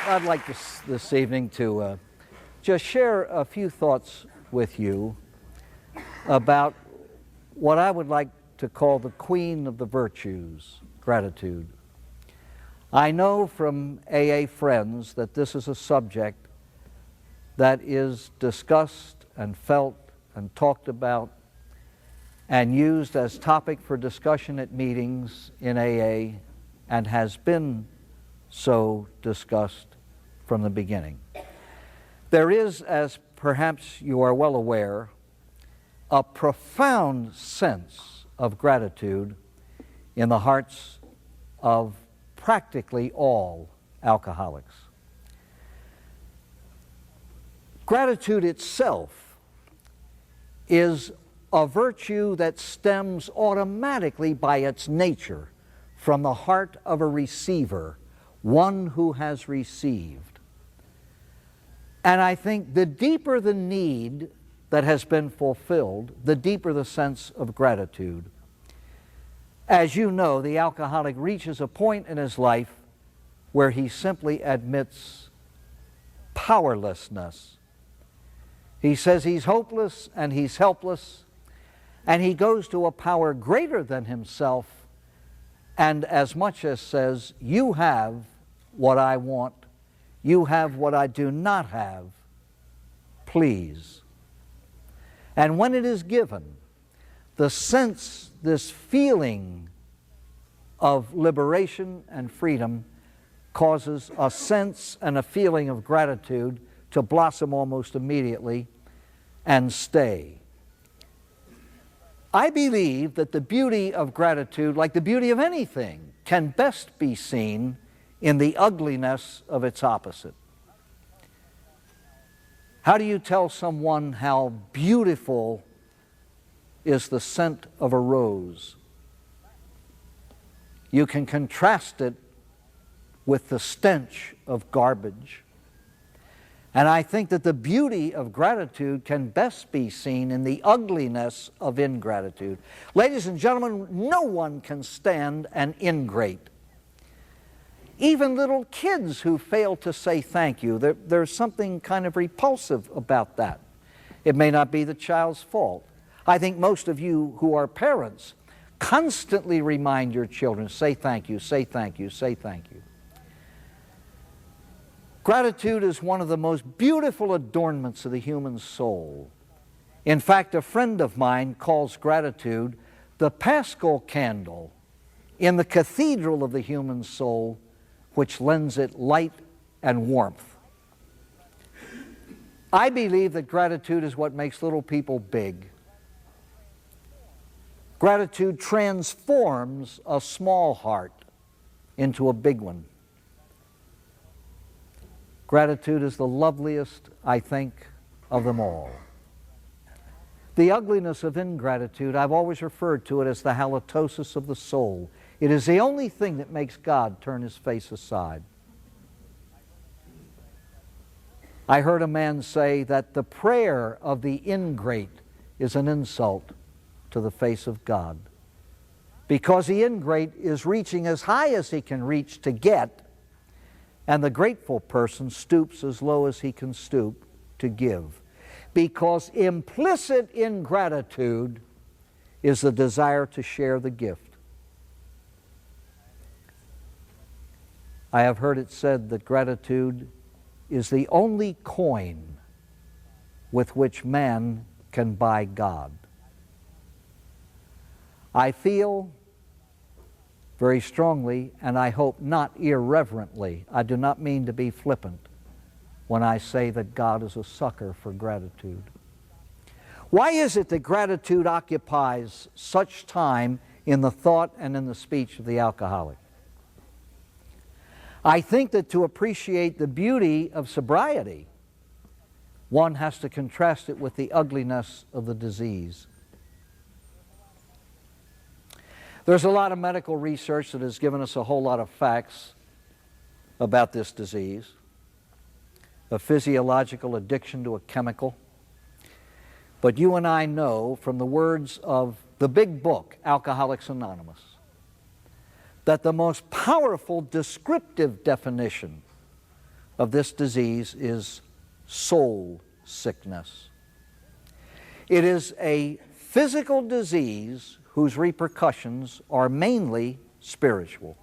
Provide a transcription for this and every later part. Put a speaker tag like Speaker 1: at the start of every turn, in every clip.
Speaker 1: I'd like this evening to just share a few thoughts with you about what I would like to call the queen of the virtues, gratitude. I know from AA friends that this is a subject that is discussed and felt and talked about and used as topic for discussion at meetings in AA, and has been so discussed from the beginning. There is, as perhaps you are well aware, a profound sense of gratitude in the hearts of practically all alcoholics. Gratitude itself is a virtue that stems automatically by its nature from the heart of a receiver, one who has received. And I think the deeper the need that has been fulfilled, the deeper the sense of gratitude. As you know, the alcoholic reaches a point in his life where he simply admits powerlessness. He says he's hopeless and he's helpless, and he goes to a power greater than himself, and as much as says, you have what I want, you have what I do not have, please. And when it is given, the sense, this feeling of liberation and freedom causes a sense and a feeling of gratitude to blossom almost immediately and stay. I believe that the beauty of gratitude, like the beauty of anything, can best be seen in the ugliness of its opposite. How do you tell someone how beautiful is the scent of a rose? You can contrast it with the stench of garbage. And I think that the beauty of gratitude can best be seen in the ugliness of ingratitude. Ladies and gentlemen, no one can stand an ingrate. Even little kids who fail to say thank you, there's something kind of repulsive about that. It may not be the child's fault. I think most of you who are parents constantly remind your children, say thank you, say thank you, say thank you. Gratitude is one of the most beautiful adornments of the human soul. In fact, a friend of mine calls gratitude the Paschal candle in the cathedral of the human soul, which lends it light and warmth. I believe that gratitude is what makes little people big. Gratitude transforms a small heart into a big one. Gratitude is the loveliest, I think, of them all. The ugliness of ingratitude, I've always referred to it as the halitosis of the soul. It is the only thing that makes God turn his face aside. I heard a man say that the prayer of the ingrate is an insult to the face of God, because the ingrate is reaching as high as he can reach to get, and the grateful person stoops as low as he can stoop to give. Because implicit in gratitude is the desire to share the gift. I have heard it said that gratitude is the only coin with which man can buy God. I feel very strongly, and I hope not irreverently, I do not mean to be flippant when I say that God is a sucker for gratitude. Why is it that gratitude occupies such time in the thought and in the speech of the alcoholic? I think that to appreciate the beauty of sobriety, one has to contrast it with the ugliness of the disease. There's a lot of medical research that has given us a whole lot of facts about this disease, a physiological addiction to a chemical. But you and I know from the words of the big book, Alcoholics Anonymous, that the most powerful descriptive definition of this disease is soul sickness. It is a physical disease whose repercussions are mainly spiritual.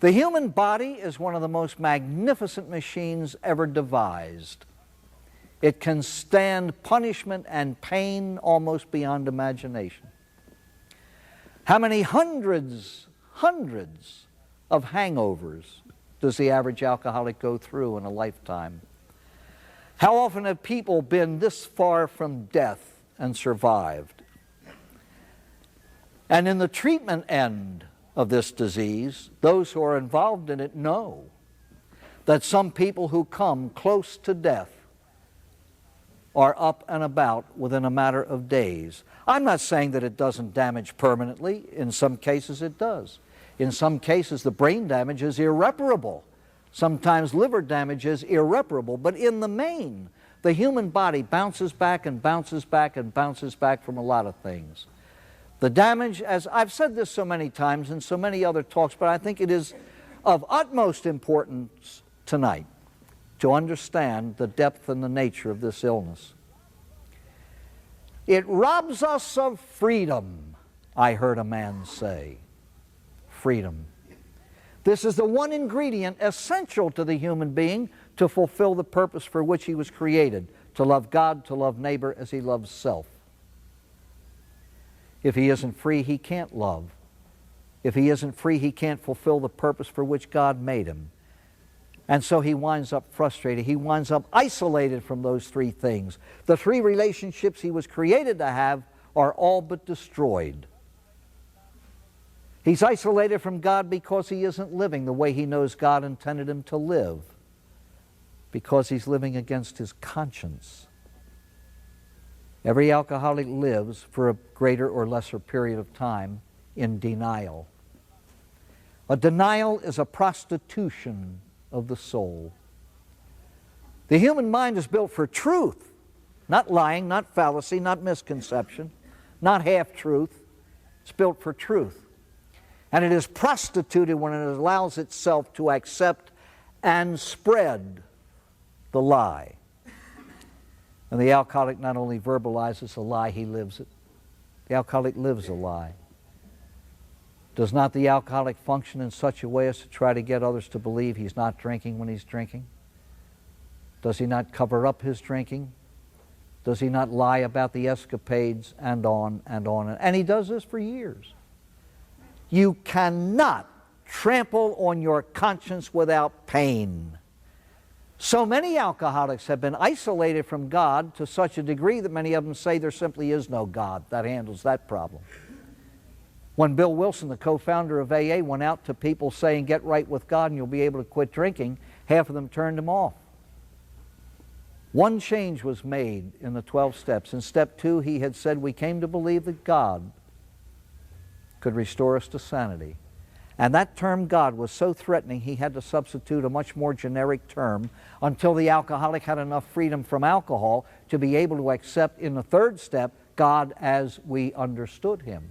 Speaker 1: The human body is one of the most magnificent machines ever devised. It can stand punishment and pain almost beyond imagination. How many hundreds of hangovers does the average alcoholic go through in a lifetime? How often have people been this far from death and survived? And in the treatment end of this disease, those who are involved in it know that some people who come close to death are up and about within a matter of days. I'm not saying that it doesn't damage permanently. In some cases it does. In some cases the brain damage is irreparable. Sometimes liver damage is irreparable. But in the main, the human body bounces back and bounces back and bounces back from a lot of things. The damage, as I've said this so many times in so many other talks, but I think it is of utmost importance tonight to understand the depth and the nature of this illness. It robs us of freedom, I heard a man say. Freedom. This is the one ingredient essential to the human being to fulfill the purpose for which he was created, to love God, to love neighbor as he loves self. If he isn't free, he can't love. If he isn't free, he can't fulfill the purpose for which God made him. And so he winds up frustrated. He winds up isolated from those three things. The three relationships he was created to have are all but destroyed. He's isolated from God because he isn't living the way he knows God intended him to live, because he's living against his conscience. Every alcoholic lives for a greater or lesser period of time in denial. A denial is a prostitution of the soul. The human mind is built for truth, not lying, not fallacy, not misconception, not half-truth. It's built for truth. And it is prostituted when it allows itself to accept and spread the lie. And the alcoholic not only verbalizes a lie, he lives it. The alcoholic lives a lie. Does not the alcoholic function in such a way as to try to get others to believe he's not drinking when he's drinking? Does he not cover up his drinking? Does he not lie about the escapades and on and on? And he does this for years. You cannot trample on your conscience without pain. So many alcoholics have been isolated from God to such a degree that many of them say there simply is no God that handles that problem. When Bill Wilson, the co-founder of AA, went out to people saying, get right with God and you'll be able to quit drinking, half of them turned him off. One change was made in the 12 steps. In step 2, he had said, we came to believe that God could restore us to sanity. And that term God was so threatening he had to substitute a much more generic term until the alcoholic had enough freedom from alcohol to be able to accept in the 3rd step God as we understood him.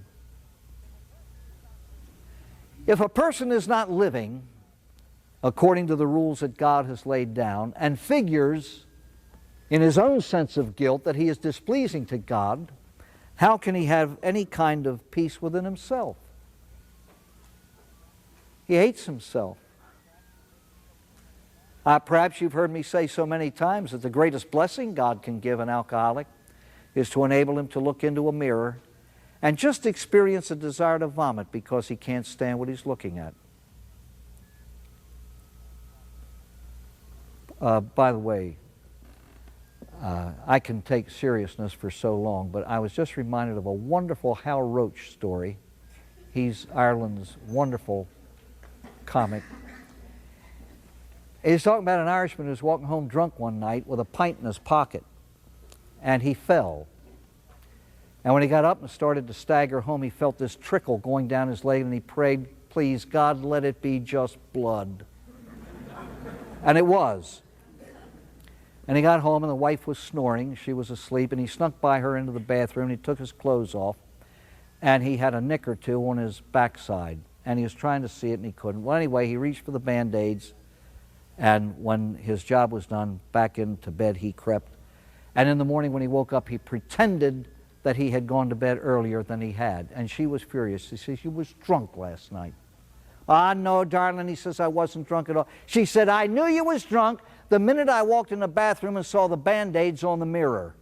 Speaker 1: If a person is not living according to the rules that God has laid down and figures in his own sense of guilt that he is displeasing to God, how can he have any kind of peace within himself? He hates himself. Perhaps you've heard me say so many times that the greatest blessing God can give an alcoholic is to enable him to look into a mirror and just experience a desire to vomit because he can't stand what he's looking at. By the way, I can take seriousness for so long, but I was just reminded of a wonderful Hal Roach story. He's Ireland's wonderful comic. He's talking about an Irishman who was walking home drunk one night with a pint in his pocket, and he fell. And when he got up and started to stagger home, he felt this trickle going down his leg, and he prayed, please, God, let it be just blood. And it was. And he got home, and the wife was snoring. She was asleep, and he snuck by her into the bathroom, and he took his clothes off, and he had a nick or two on his backside, and he was trying to see it, and he couldn't. Well, anyway, he reached for the Band-Aids, And when his job was done, back into bed he crept. And in the morning when he woke up, he pretended that he had gone to bed earlier than he had. And she was furious. She says, "You was drunk last night." "Ah, no, darling," he says, "I wasn't drunk at all." She said, "I knew you was drunk the minute I walked in the bathroom and saw the Band-Aids on the mirror."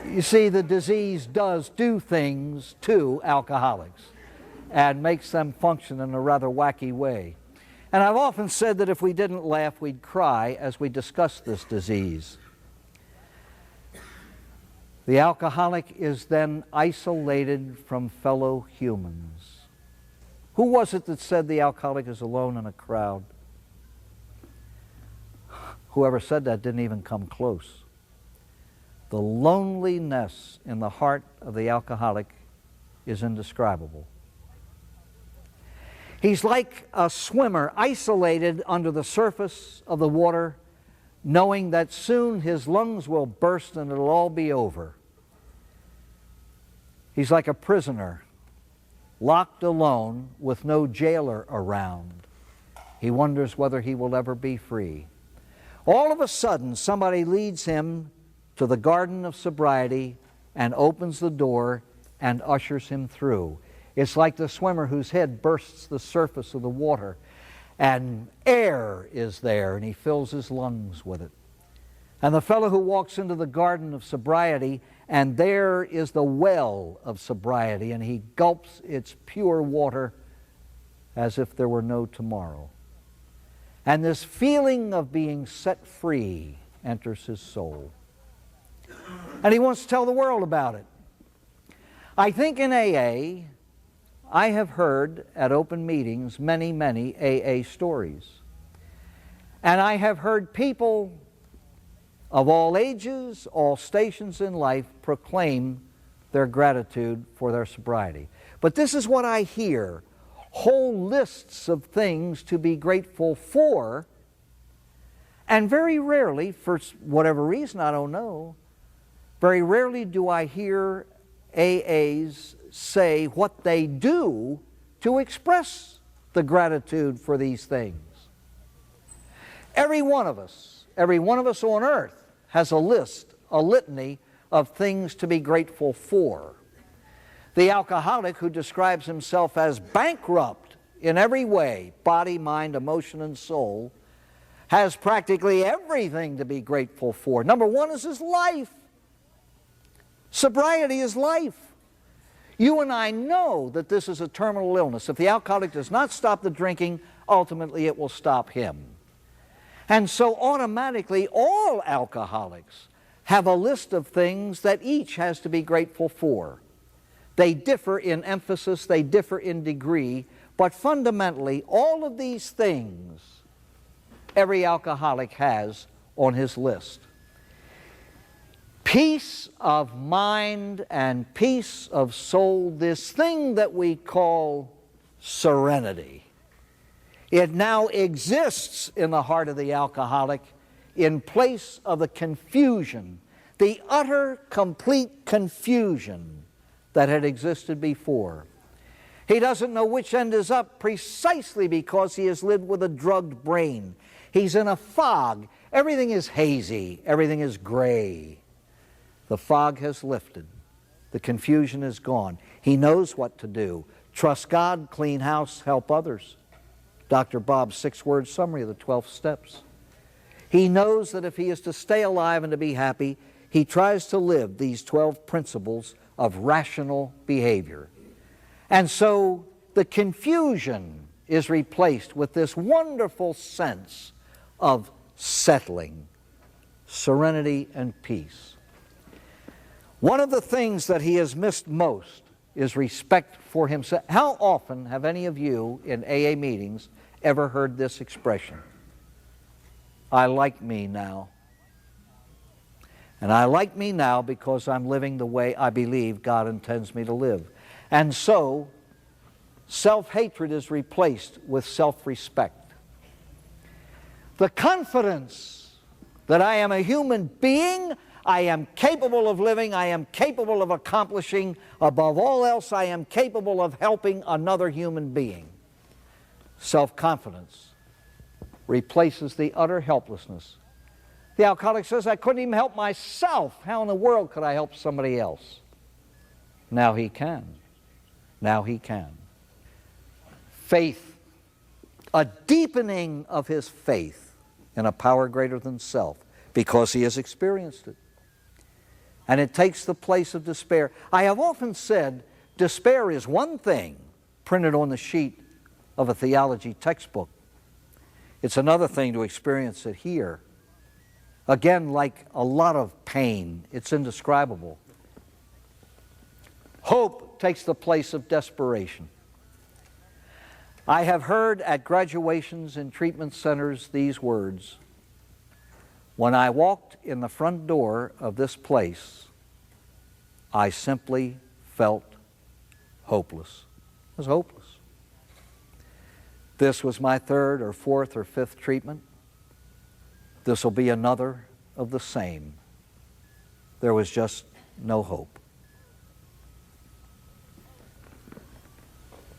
Speaker 1: You see, the disease does do things to alcoholics and makes them function in a rather wacky way. And I've often said that if we didn't laugh, we'd cry as we discuss this disease. The alcoholic is then isolated from fellow humans. Who was it that said the alcoholic is alone in a crowd? Whoever said that didn't even come close. The loneliness in the heart of the alcoholic is indescribable. He's like a swimmer isolated under the surface of the water, knowing that soon his lungs will burst and it'll all be over. He's like a prisoner, locked alone with no jailer around. He wonders whether he will ever be free. All of a sudden, somebody leads him to the garden of sobriety and opens the door and ushers him through. It's like the swimmer whose head bursts the surface of the water and air is there and he fills his lungs with it. And the fellow who walks into the garden of sobriety and there is the well of sobriety and he gulps its pure water as if there were no tomorrow. And this feeling of being set free enters his soul. And he wants to tell the world about it. I think in AA, I have heard at open meetings many, many AA stories. And I have heard people of all ages, all stations in life proclaim their gratitude for their sobriety. But this is what I hear: whole lists of things to be grateful for, and very rarely, for whatever reason, I don't know, very rarely do I hear AAs say what they do to express the gratitude for these things. Every one of us on earth has a list, a litany of things to be grateful for. The alcoholic who describes himself as bankrupt in every way, body, mind, emotion, and soul, has practically everything to be grateful for. Number one is his life. Sobriety is life. You and I know that this is a terminal illness. If the alcoholic does not stop the drinking, ultimately it will stop him. And so automatically all alcoholics have a list of things that each has to be grateful for. They differ in emphasis, they differ in degree, but fundamentally all of these things every alcoholic has on his list. Peace of mind and peace of soul, this thing that we call serenity. It now exists in the heart of the alcoholic in place of the confusion, the utter, complete confusion that had existed before. He doesn't know which end is up precisely because he has lived with a drugged brain. He's in a fog. Everything is hazy. Everything is gray. The fog has lifted. The confusion is gone. He knows what to do. Trust God, clean house, help others. Dr. Bob's 6-word summary of the 12 steps. He knows that if he is to stay alive and to be happy, he tries to live these 12 principles of rational behavior. And so the confusion is replaced with this wonderful sense of settling, serenity, and peace. One of the things that he has missed most is respect for himself. How often have any of you in AA meetings ever heard this expression? I like me now. And I like me now because I'm living the way I believe God intends me to live. And so, self-hatred is replaced with self-respect. The confidence that I am a human being, I am capable of living. I am capable of accomplishing. Above all else, I am capable of helping another human being. Self-confidence replaces the utter helplessness. The alcoholic says, I couldn't even help myself. How in the world could I help somebody else? Now he can. Now he can. Faith, a deepening of his faith in a power greater than self, because he has experienced it. And it takes the place of despair. I have often said despair is one thing printed on the sheet of a theology textbook. It's another thing to experience it here. Again, like a lot of pain, it's indescribable. Hope takes the place of desperation. I have heard at graduations in treatment centers these words: when I walked in the front door of this place, I simply felt hopeless. It was hopeless. This was my third or fourth or fifth treatment. This will be another of the same. There was just no hope.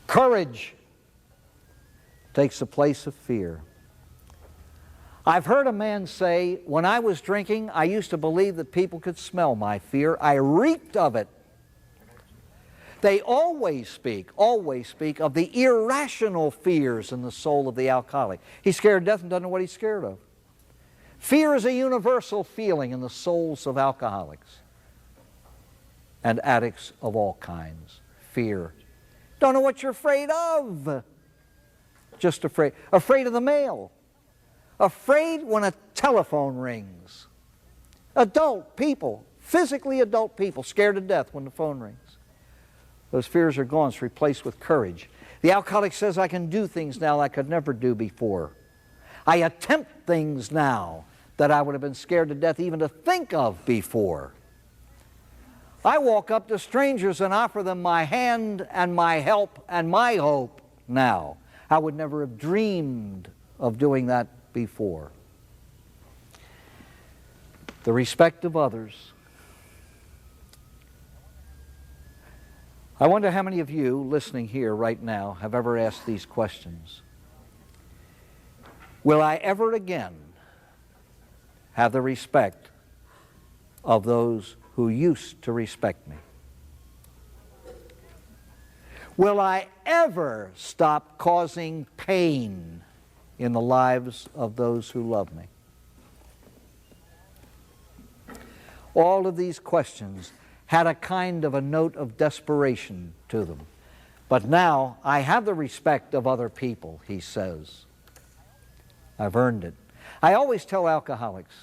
Speaker 1: Courage takes the place of fear. I've heard a man say, when I was drinking, I used to believe that people could smell my fear. I reeked of it. They always speak of the irrational fears in the soul of the alcoholic. He's scared to death and doesn't know what he's scared of. Fear is a universal feeling in the souls of alcoholics and addicts of all kinds. Fear. Don't know what you're afraid of. Just afraid. Afraid of the mail. Afraid when a telephone rings. Adult people, physically adult people, scared to death when the phone rings. Those fears are gone. It's replaced with courage. The alcoholic says, I can do things now I could never do before. I attempt things now that I would have been scared to death even to think of before. I walk up to strangers and offer them my hand and my help and my hope now. I would never have dreamed of doing that before. The respect of others. I wonder how many of you listening here right now have ever asked these questions. Will I ever again have the respect of those who used to respect me? Will I ever stop causing pain in the lives of those who love me? All of these questions had a kind of a note of desperation to them. But now I have the respect of other people, he says. I've earned it. I always tell alcoholics,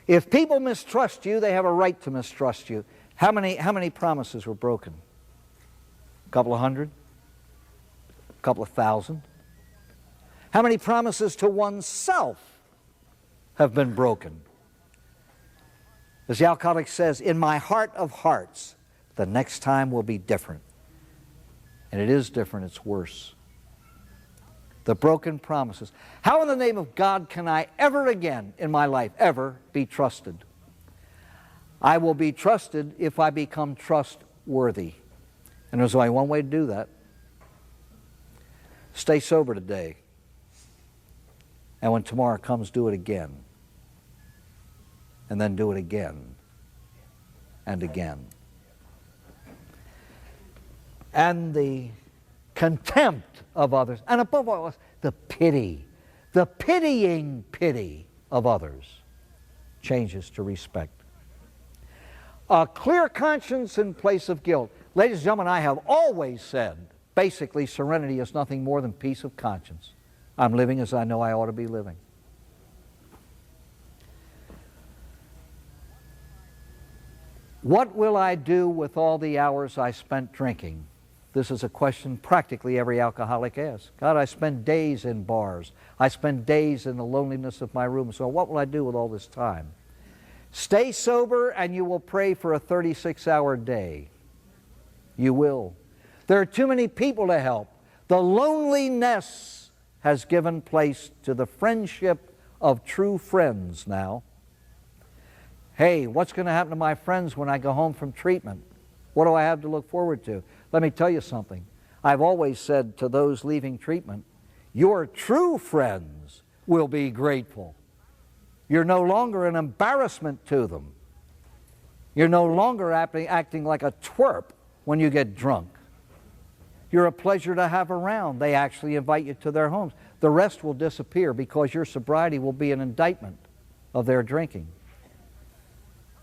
Speaker 1: if people mistrust you, they have a right to mistrust you. How many promises were broken? A couple of hundred? A couple of thousand? How many promises to oneself have been broken? As the alcoholic says, in my heart of hearts, the next time will be different. And it is different, it's worse. The broken promises. How in the name of God can I ever again in my life, ever be trusted? I will be trusted if I become trustworthy. And there's only one way to do that. Stay sober today. And when tomorrow comes, do it again. And then do it again and again. And the contempt of others, and above all else, the pitying pity of others changes to respect. A clear conscience in place of guilt. Ladies and gentlemen, I have always said, basically, serenity is nothing more than peace of conscience. I'm living as I know I ought to be living. What will I do with all the hours I spent drinking? This is a question practically every alcoholic asks. God, I spend days in bars. I spend days in the loneliness of my room. So what will I do with all this time? Stay sober and you will pray for a 36-hour day. You will. There are too many people to help. The loneliness has given place to the friendship of true friends now. Hey, what's going to happen to my friends when I go home from treatment? What do I have to look forward to? Let me tell you something. I've always said to those leaving treatment, your true friends will be grateful. You're no longer an embarrassment to them. You're no longer acting like a twerp when you get drunk. You're a pleasure to have around. They actually invite you to their homes. The rest will disappear because your sobriety will be an indictment of their drinking.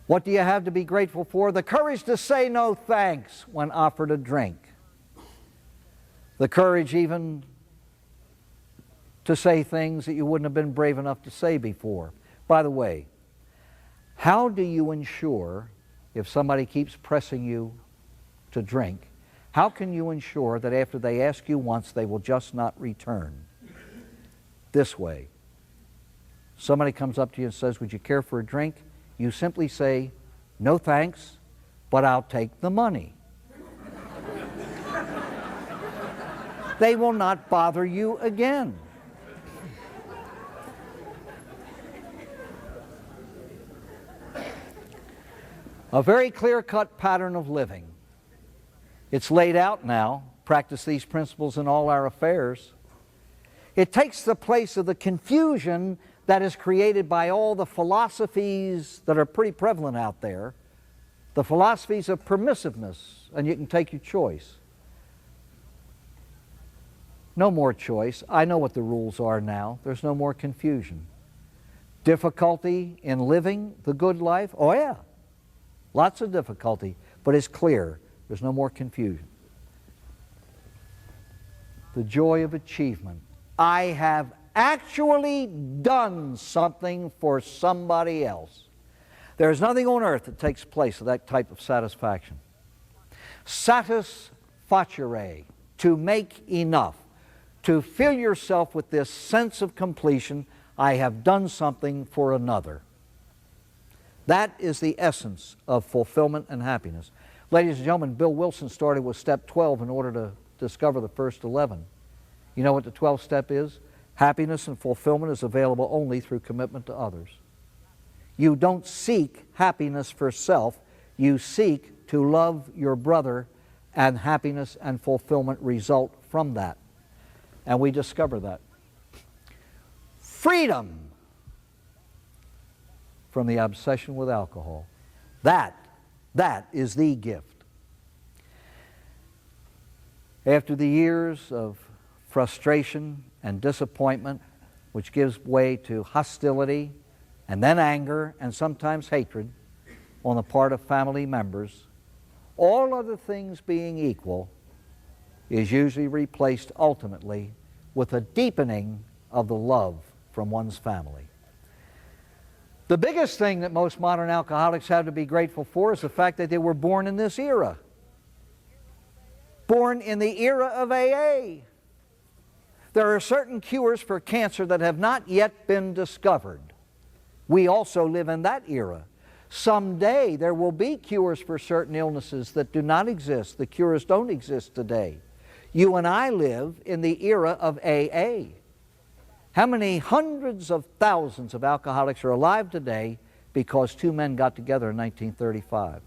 Speaker 1: What do you have to be grateful for? The courage to say no thanks when offered a drink. The courage even to say things that you wouldn't have been brave enough to say before. By the way, how do you ensure, if somebody keeps pressing you to drink, how can you ensure that after they ask you once, they will just not return? This way. Somebody comes up to you and says, would you care for a drink? You simply say, no thanks, but I'll take the money. They will not bother you again. A very clear-cut pattern of living. It's laid out now. Practice these principles in all our affairs. It takes the place of the confusion that is created by all the philosophies that are pretty prevalent out there. The philosophies of permissiveness, and you can take your choice. No more choice. I know what the rules are now. There's no more confusion. Difficulty in living the good life? Oh yeah. Lots of difficulty, but it's clear. There's no more confusion. The joy of achievement. I have actually done something for somebody else. There's nothing on earth that takes place of that type of satisfaction. Satisfacere, to make enough, to fill yourself with this sense of completion, I have done something for another. That is the essence of fulfillment and happiness. Ladies and gentlemen, Bill Wilson started with step 12 in order to discover the first 11. You know what the 12th step is? Happiness and fulfillment is available only through commitment to others. You don't seek happiness for self. You seek to love your brother, and happiness and fulfillment result from that. And we discover that. Freedom from the obsession with alcohol. That is the gift. After the years of frustration and disappointment, which gives way to hostility and then anger and sometimes hatred on the part of family members, all other things being equal, is usually replaced ultimately with a deepening of the love from one's family. The biggest thing that most modern alcoholics have to be grateful for is the fact that they were born in this era. Born in the era of AA. There are certain cures for cancer that have not yet been discovered. We also live in that era. Someday there will be cures for certain illnesses that do not exist. The cures don't exist today. You and I live in the era of AA. How many hundreds of thousands of alcoholics are alive today because two men got together in 1935?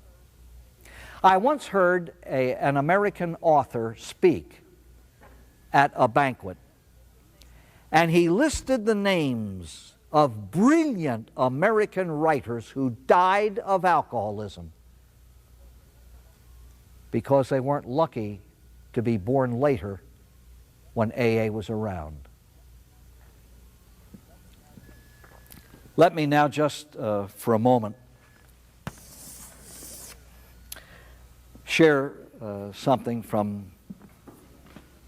Speaker 1: I once heard an American author speak at a banquet, and he listed the names of brilliant American writers who died of alcoholism because they weren't lucky to be born later when AA was around. Let me now just for a moment share something from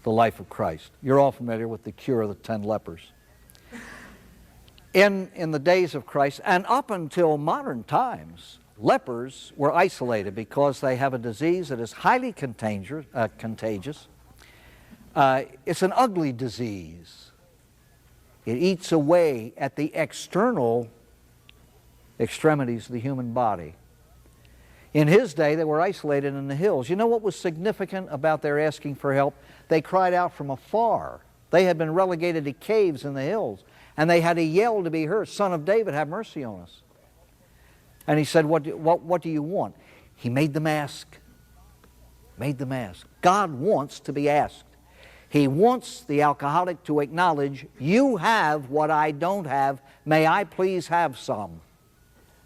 Speaker 1: the life of Christ. You're all familiar with the cure of the 10 lepers. In the days of Christ, and up until modern times, lepers were isolated because they have a disease that is highly contagious. It's an ugly disease. It eats away at the external extremities of the human body. In his day, they were isolated in the hills. You know what was significant about their asking for help? They cried out from afar. They had been relegated to caves in the hills, and they had to yell to be heard, "Son of David, have mercy on us." And he said, what do you want? He made them ask. Made them ask. God wants to be asked. He wants the alcoholic to acknowledge, you have what I don't have. May I please have some?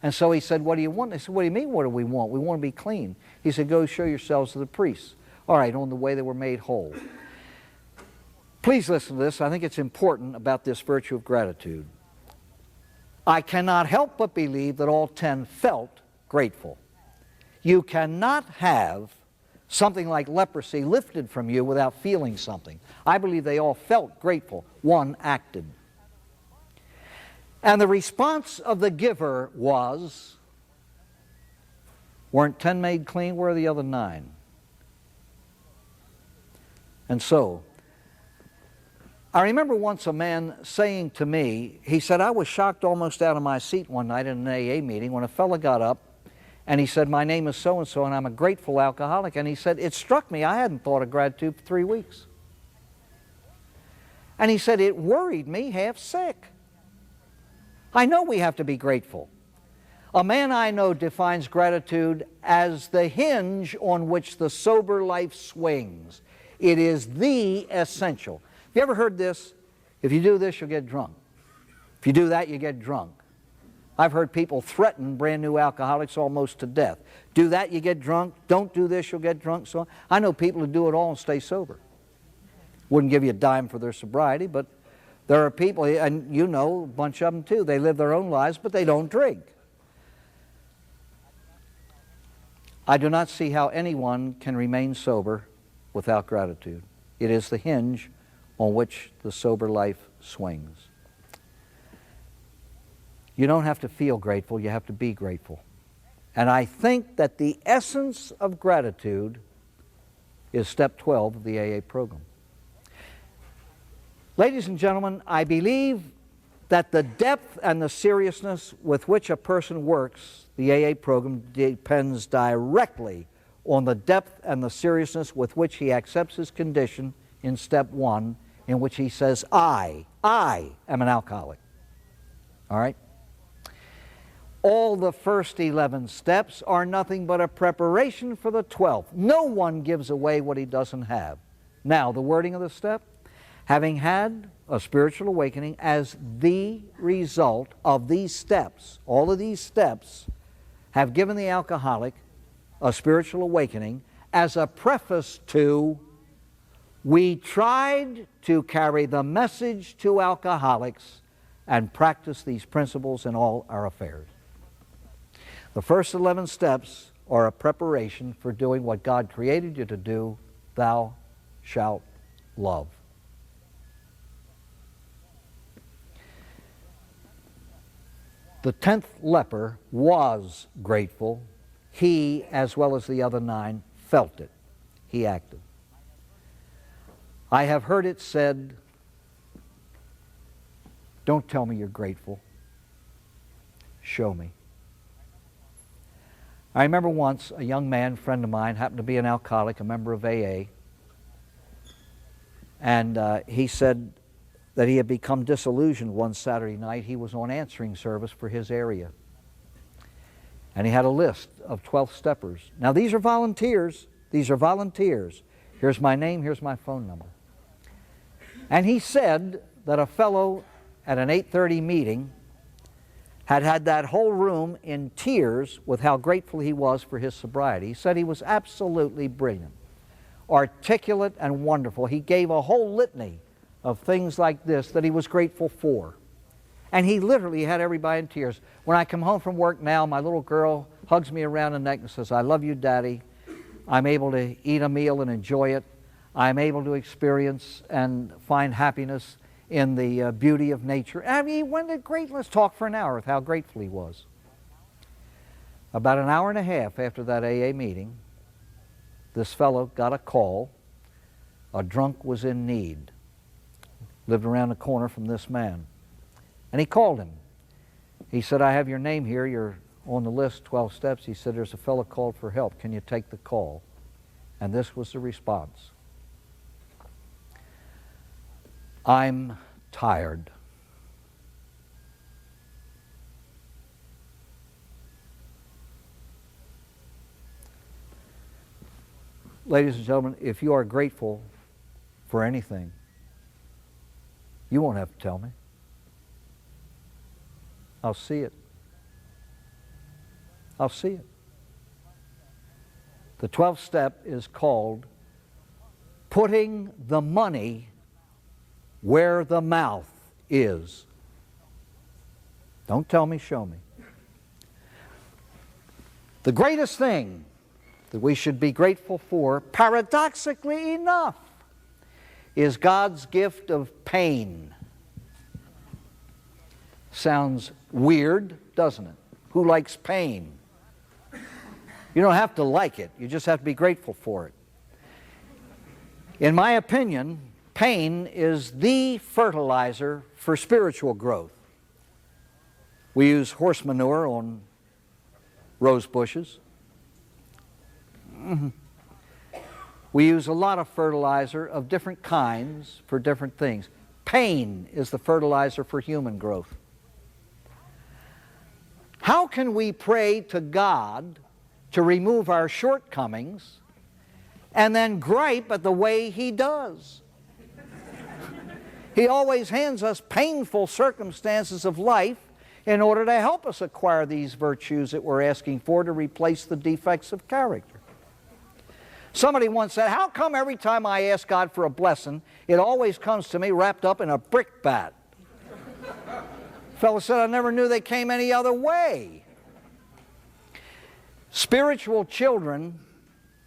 Speaker 1: And so he said, what do you want? They said, what do you mean, what do we want? We want to be clean. He said, go show yourselves to the priests. All right, on the way they were made whole. Please listen to this. I think it's important about this virtue of gratitude. I cannot help but believe that all 10 felt grateful. You cannot have something like leprosy lifted from you without feeling something. I believe they all felt grateful. One acted. And the response of the giver was, weren't 10 made clean? Where are the other 9? And so, I remember once a man saying to me, he said, I was shocked almost out of my seat one night in an AA meeting when a fellow got up and he said, my name is so-and-so and I'm a grateful alcoholic. And he said, it struck me, I hadn't thought of gratitude for 3 weeks. And he said, it worried me half sick. I know we have to be grateful. A man I know defines gratitude as the hinge on which the sober life swings. It is the essential. Have you ever heard this? If you do this, you'll get drunk. If you do that, you get drunk. I've heard people threaten brand new alcoholics almost to death. Do that, you get drunk. Don't do this, you'll get drunk. So I know people who do it all and stay sober. Wouldn't give you a dime for their sobriety, but there are people, and you know a bunch of them too, they live their own lives, but they don't drink. I do not see how anyone can remain sober without gratitude. It is the hinge on which the sober life swings. You don't have to feel grateful, you have to be grateful. And I think that the essence of gratitude is step 12 of the AA program. Ladies and gentlemen, I believe that the depth and the seriousness with which a person works the AA program depends directly on the depth and the seriousness with which he accepts his condition in step 1, in which he says, I am an alcoholic. All right? All the first 11 steps are nothing but a preparation for the 12th. No one gives away what he doesn't have. Now, the wording of the step, having had a spiritual awakening as the result of these steps, all of these steps have given the alcoholic a spiritual awakening as a preface to, we tried to carry the message to alcoholics and practice these principles in all our affairs. The first 11 steps are a preparation for doing what God created you to do, thou shalt love. The 10th leper was grateful. He, as well as the other 9, felt it. He acted. I have heard it said, don't tell me you're grateful. Show me. I remember once a young man, friend of mine, happened to be an alcoholic, a member of AA, and he said that he had become disillusioned one Saturday night. He was on answering service for his area. And he had a list of 12 steppers. Now these are volunteers. These are volunteers. Here's my name, here's my phone number. And he said that a fellow at an 8:30 meeting had that whole room in tears with how grateful he was for his sobriety. He said he was absolutely brilliant, articulate and wonderful. He gave a whole litany of things like this that he was grateful for. And he literally had everybody in tears. When I come home from work now, my little girl hugs me around the neck and says, I love you, Daddy. I'm able to eat a meal and enjoy it. I'm able to experience and find happiness in the beauty of nature. I mean, he went great. Let's talk for an hour with how grateful he was. About an hour and a half after that AA meeting, this fellow got a call. A drunk was in need. Lived around the corner from this man. And he called him. He said, I have your name here. You're on the list, 12 steps. He said, there's a fellow called for help. Can you take the call? And this was the response. I'm tired. Ladies and gentlemen, if you are grateful for anything, you won't have to tell me. I'll see it. I'll see it. The 12th step is called putting the money where the mouth is. Don't tell me, show me. The greatest thing that we should be grateful for, paradoxically enough, is God's gift of pain. Sounds weird, doesn't it? Who likes pain? You don't have to like it. You just have to be grateful for it. In my opinion, pain is the fertilizer for spiritual growth. We use horse manure on rose bushes. We use a lot of fertilizer of different kinds for different things. Pain is the fertilizer for human growth. How can we pray to God to remove our shortcomings and then gripe at the way He does? He always hands us painful circumstances of life in order to help us acquire these virtues that we're asking for to replace the defects of character. Somebody once said, how come every time I ask God for a blessing, it always comes to me wrapped up in a brickbat? Fellow said, I never knew they came any other way. Spiritual children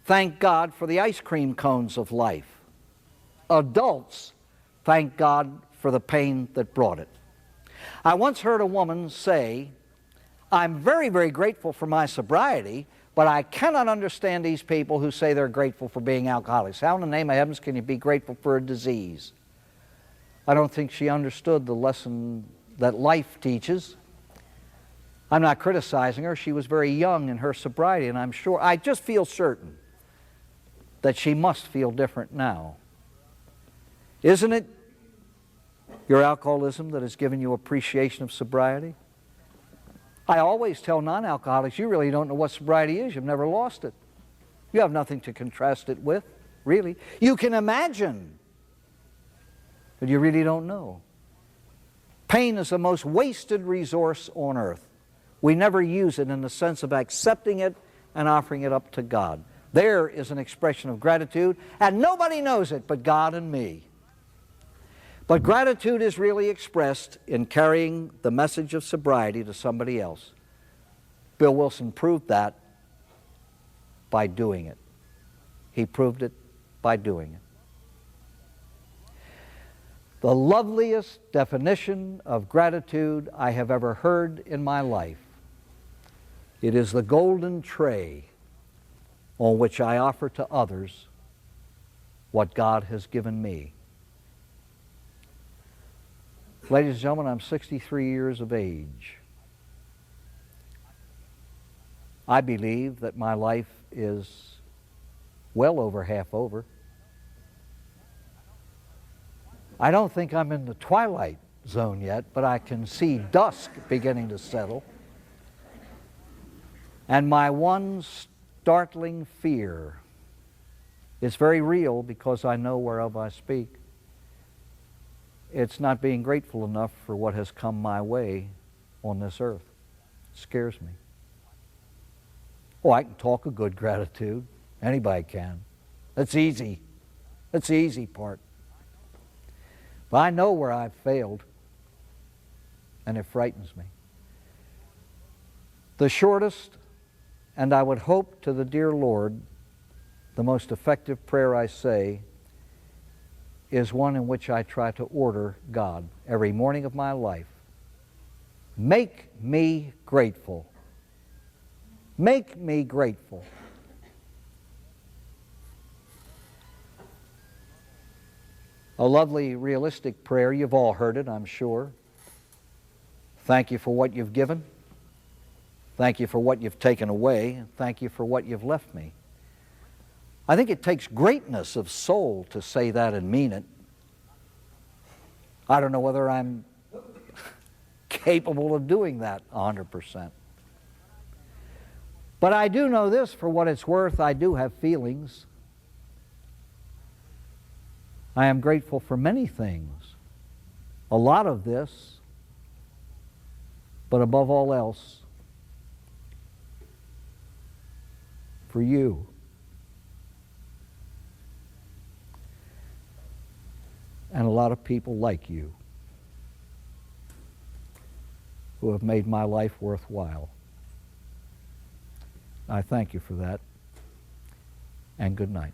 Speaker 1: thank God for the ice cream cones of life. Adults thank God for the pain that brought it. I once heard a woman say, I'm very, very grateful for my sobriety, but I cannot understand these people who say they're grateful for being alcoholics. How in the name of heavens can you be grateful for a disease? I don't think she understood the lesson that life teaches. I'm not criticizing her. She was very young in her sobriety, and I just feel certain that she must feel different now. Isn't it your alcoholism that has given you appreciation of sobriety? I always tell non-alcoholics, you really don't know what sobriety is. You've never lost it. You have nothing to contrast it with, really. You can imagine, but you really don't know. Pain is the most wasted resource on earth. We never use it in the sense of accepting it and offering it up to God. There is an expression of gratitude, and nobody knows it but God and me. But gratitude is really expressed in carrying the message of sobriety to somebody else. Bill Wilson proved that by doing it. He proved it by doing it. The loveliest definition of gratitude I have ever heard in my life. It is the golden tray on which I offer to others what God has given me. Ladies and gentlemen, I'm 63 years of age. I believe that my life is well over half over. I don't think I'm in the twilight zone yet, but I can see dusk beginning to settle. And my one startling fear is very real because I know whereof I speak. It's not being grateful enough for what has come my way on this earth. It scares me. Oh, I can talk a good gratitude. Anybody can. That's easy. That's the easy part. But I know where I've failed, and it frightens me. The shortest, and I would hope to the dear Lord, the most effective prayer I say is one in which I try to order God every morning of my life. Make me grateful. Make me grateful. A lovely, realistic prayer. You've all heard it, I'm sure. Thank you for what you've given. Thank you for what you've taken away. Thank you for what you've left me. I think it takes greatness of soul to say that and mean it. I don't know whether I'm capable of doing that 100%. But I do know this, for what it's worth, I do have feelings. I am grateful for many things, a lot of this, but above all else, for you. And a lot of people like you who have made my life worthwhile. I thank you for that, and good night.